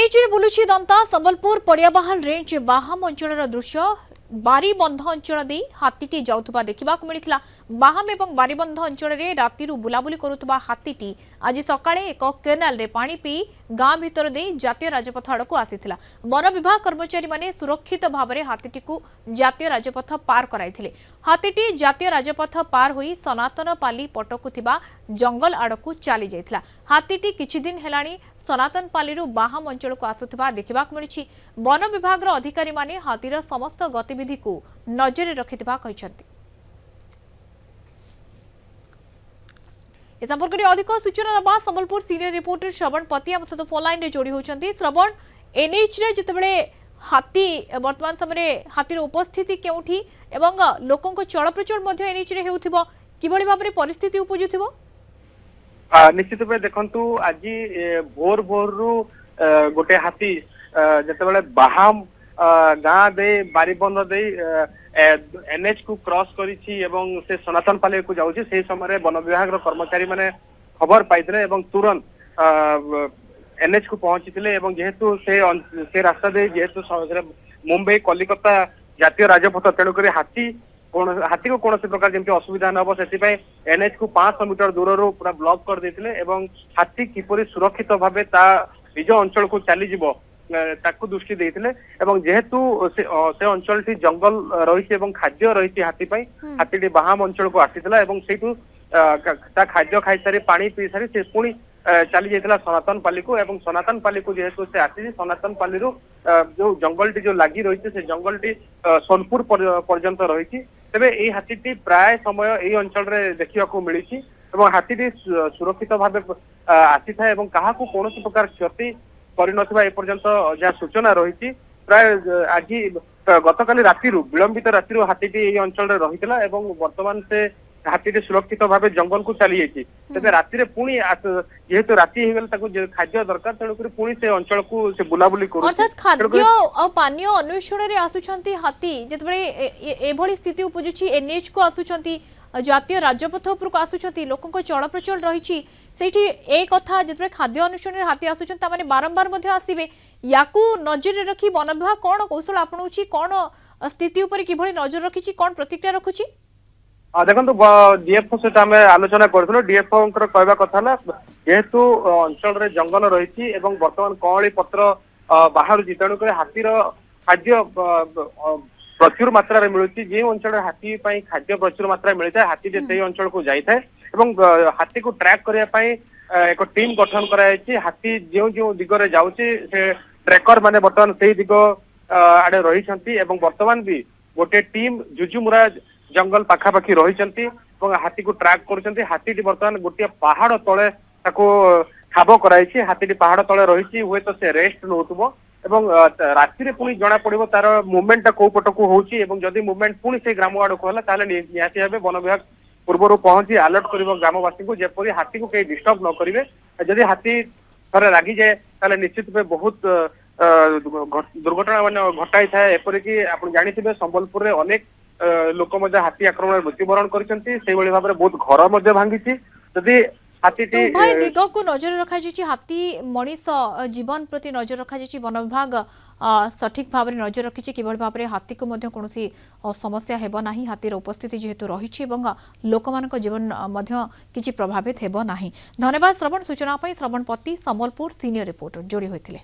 NH बुलुची दंता Sambalpur पड़ियाबाहाल range बाहाम अंचल दृश्य बारीबंध अंचल दे हाथीटी जाउथबा देखा मिलता। बाहाम एवं बारीबंध अंचल में राति बुलाबुली करुवा हाथीटी आज सकाळे एक केनाल रे पानी पी गाँ भितर दे जातीय राजपथ आड़क आसीथिला। वन विभाग कर्मचारी माने सुरक्षित भाव में हाथीटी को जातीय राजपथ पार कराइथिले। हाथीटी जातीय राजपथ पार होई सनातन पाली पटकु थिबा जंगल आड़क चली जाइथिला। हाथीटी किछि दिन हेलाणी सनातन पाली बाहाम अंचल को आसुथिबा देखा मिली। वन विभाग अधिकारी माने हाथीर समस्त गतिविधि को नजर रखिथिबा कहिसंती। इस संपर्क में अधिक सूचना नवा संबलपुर सीनियर रिपोर्टर श्रवण पति आम सहित फोन लाइन जोड़ी होती। श्रवण, एनएच रे जितेबाला हाथी वर्तमान समय हाथीर उपस्थिति केउठी एवं लोकों चल प्रचल एनएच रे हेउथिबो किभଳି भाबरे परिस्थिति उपजुथिबो? निश्चित भाव देखु आज भोर भोर रु गोटे हाथी जितेबाला बाहाम गाँ दे बारीबंध दे एनएच को क्रॉस करिछि एवं से सनातन पाली को जाउछि। से समय वन विभाग कर्मचारी माने खबर पाइथिले एवं तुरंत एनएच को पहुंचीथिले एवं जेहेतु से रास्ता दे जेहेतु मुंबई कलिकता जातीय राजपथ तेणु करी हाथी को कौन प्रकार जमी असुविधा न हो से एनएच को 500 मीटर दूर पूरा ब्लॉक कर देथिले एवं हाथी किपरि सुरक्षित भावे ता निज अंचल को चली जिवो ताकू दृष्टि देथिले एवं जेहेतु से अंचल टी जंगल रही खाद्य रही हाथी हाथी बाहाम अंचल को आसीथिला एवं सेठू खाद्य खाई सारी पानी पी सारी से पुणी चली जाइथिला सनातन पाली को एवं सनातन पाली को जेहेतु से आसी सनातन पाली जो जंगल टी जो लगी रही से जंगल टी सोनपुर पर्यंत रही तेबे ये हाथी प्राय समय ये अंचल रे देखा मिली एवं हाथी सुरक्षित भाव आसी था एवं क्या कौन प्रकार क्षति करनथिबा ए पर्यंत जहाँ सूचना रही प्राय आज गतकाली राति विलंबित राति हाथी ये अंचल रही एवं वर्तमान से हाथी सुरक्षित भाव जंगल को चली जाइए तेज राति पुणी जेहेतु राति खाद्य दरकार तेणुक पुणी से अंचल को से बुलाबुली अर्थात खाद्य और पानीय अन्वेषण रे आसुछंती हाथी जेतबे एभली स्थिति उपजुछि एनएच को आसुछंती जातीय राजपथ उपरको आसुछंती लोकंको चल प्रचल रही सेठी ए कथा जेतबे खाद्य अन्वेषण रे हाथी आसुछंती माने बारंबार मध्ये आसीबे याकू नजर रखी वन विभाग कोन कौशल आपणुछि कोन स्थिति ऊपर किभली नजर रखिछि कोन प्रतिक्रिया रखुछि? देखो डीएफओ सहित आम आलोचना करूँ डीएफओ कहवा कथा जेहेतु अंचल रे जंगल रही बर्तमान कौली पत्र बाहर तेणुक हाथीर खाद्य प्रचुर मात्रा मिलूँ जो अंचल हाथी खाद्य प्रचुर मात्रा मिलता है हाथी से अंचल को जाए हाथी को ट्रैक करने एक टीम गठन कराई हाथी जो जो दिगरे जाऊँगी से ट्रैकर माने बर्तमान से दिग आड़े रही बर्तमान भी गोटे टीम जुजुमुरा जंगल पाखापाखि रही हाथी को ट्रैक कर हाथी बर्तमान गोटे पहाड़ तले ठाब कराई हाथी पहाड़ तले रही हुए तो से रेस्ट नौथुब एवं राति पुणी जना पड़ो तार मुवमेंट कौ पट को होदी मुवमेंट पुणी से ग्राम आड़ को है निहाती भाव वन विभाग पूर्व पहुंची अलर्ट कर ग्रामवासी को जेपरी हाथी को कहीं डिस्टर्ब न करेंगे जदि हाथी थे रागी जाए निश्चित भाव बहुत दुर्घटना मान घटाई थाए एपरिक आप जानी संबलपुर में अनेक लोक हाथी आक्रमण मृत्युवरण कर भाव बहुत घर भांगी जदि हाथी दिग को नजर रखा हाथी मनीष जीवन प्रति नजर रखा वन विभाग सठिक भाव में नजर रखी कि भाव में हाथी को कौन समस्या हेब ना हाथीर उपस्थिति जेहेतु रही लोक मान जीवन किसी प्रभावित हेब ना। धन्यवाद श्रवण सूचना श्रवण पति संबलपुर सीनियर रिपोर्टर जोड़ी होते।